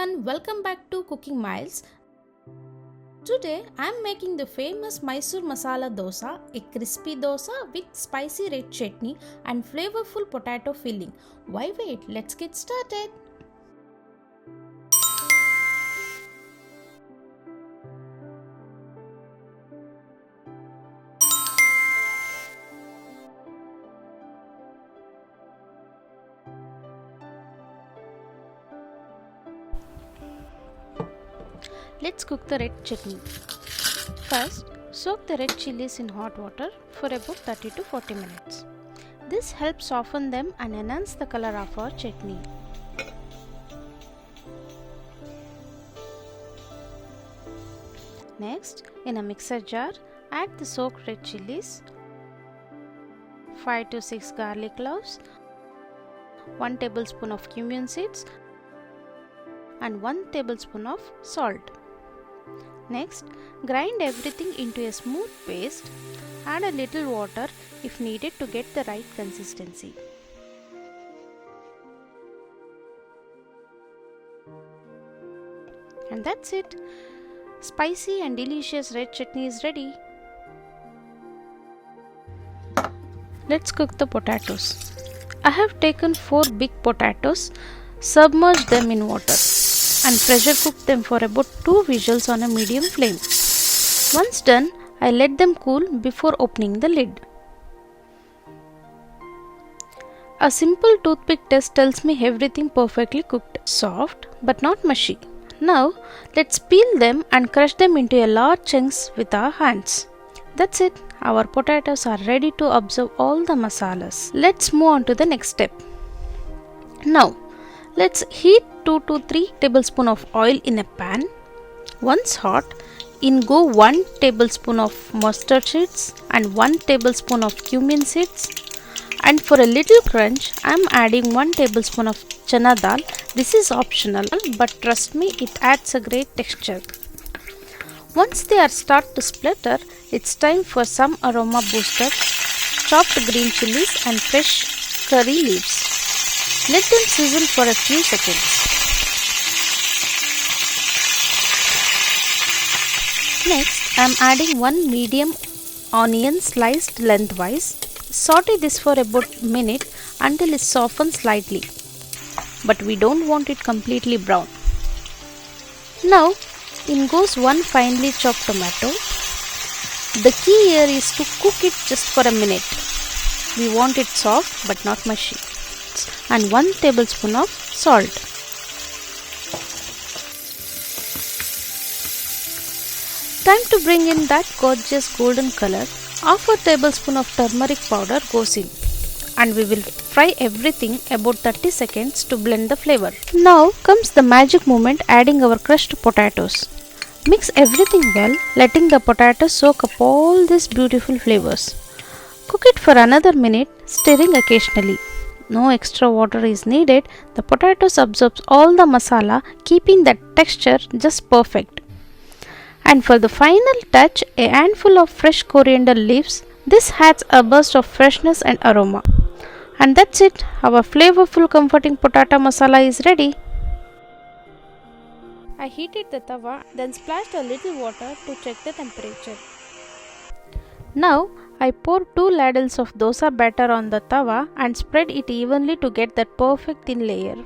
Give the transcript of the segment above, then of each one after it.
everyone, welcome back to Cooking Miles. Today I am making the famous Mysore Masala Dosa, a crispy dosa with spicy red chutney and flavorful potato filling. Why wait? Let's get started. Let's cook the red chutney. First, soak the red chilies in hot water for about 30 to 40 minutes. This helps soften them and enhance the color of our chutney. Next, in a mixer jar, add the soaked red chilies, 5 to 6 garlic cloves, 1 tablespoon of cumin seeds and 1 tablespoon of salt. Next, grind everything into a smooth paste. Add a little water if needed to get the right consistency. And that's it. Spicy and delicious red chutney is ready. Let's cook the potatoes. I have taken 4 big potatoes, submerged them in water and pressure cooked them for about 2 whistles on a medium flame. Once done, I let them cool before opening the lid. A simple toothpick test tells me everything perfectly cooked, soft but not mushy. Now, let's peel them and crush them into a large chunks with our hands. That's it. Our potatoes are ready to absorb all the masalas. Let's move on to the next step. Now, let's heat 2 to 3 tablespoons of oil in a pan. Once hot, in go 1 tablespoon of mustard seeds and 1 tablespoon of cumin seeds. And for a little crunch, I am adding 1 tablespoon of chana dal. This is optional, but trust me, it adds a great texture. Once they are start to splatter, it's time for some aroma booster, chopped green chilies and fresh curry leaves. Let them sizzle for a few seconds. Next, I am adding 1 medium onion sliced lengthwise. Saute this for about a minute until it softens slightly, but we don't want it completely brown. Now, in goes 1 finely chopped tomato. The key here is to cook it just for a minute. We want it soft but not mushy. And 1 tablespoon of salt. Time to bring in that gorgeous golden color. Half a tablespoon of turmeric powder goes in, and we will fry everything about 30 seconds to blend the flavor. Now comes the magic moment, adding our crushed potatoes. Mix everything well, letting the potatoes soak up all these beautiful flavors. Cook it for another minute, stirring occasionally. No extra water is needed. The potatoes absorbs all the masala, keeping the texture just perfect. And for the final touch, a handful of fresh coriander leaves. This adds a burst of freshness and aroma. And that's it. Our flavorful, comforting potato masala is ready. I heated the tawa, then splashed a little water to check the temperature. Now, I pour 2 ladles of dosa batter on the tawa and spread it evenly to get that perfect thin layer.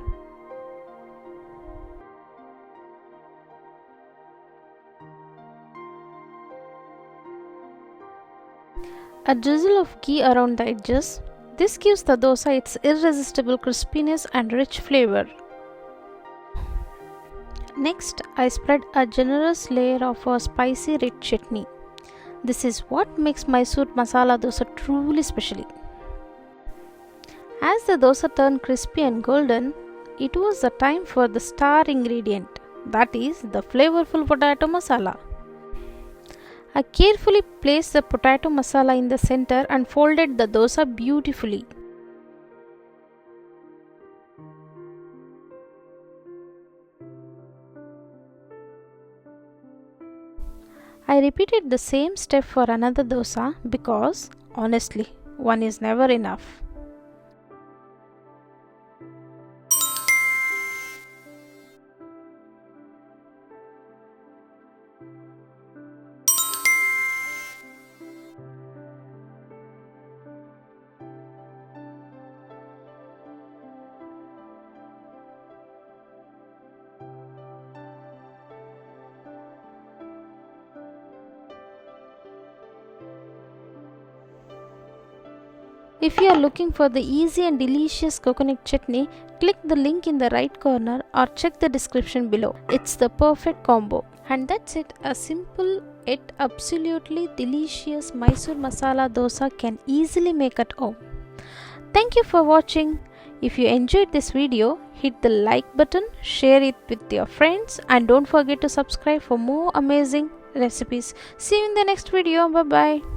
A drizzle of ghee around the edges. This gives the dosa its irresistible crispiness and rich flavor. Next, I spread a generous layer of our spicy red chutney. This is what makes Mysore Masala Dosa truly special. As the dosa turned crispy and golden, it was the time for the star ingredient, that is the flavorful potato masala. I carefully placed the potato masala in the center and folded the dosa beautifully. I repeated the same step for another dosa because, honestly, one is never enough. If you are looking for the easy and delicious coconut chutney, click the link in the right corner or check the description below. It's the perfect combo. And that's it, a simple yet absolutely delicious Mysore Masala Dosa can easily make at home. Thank you for watching. If you enjoyed this video, hit the like button, share it with your friends, and don't forget to subscribe for more amazing recipes. See you in the next video. Bye bye.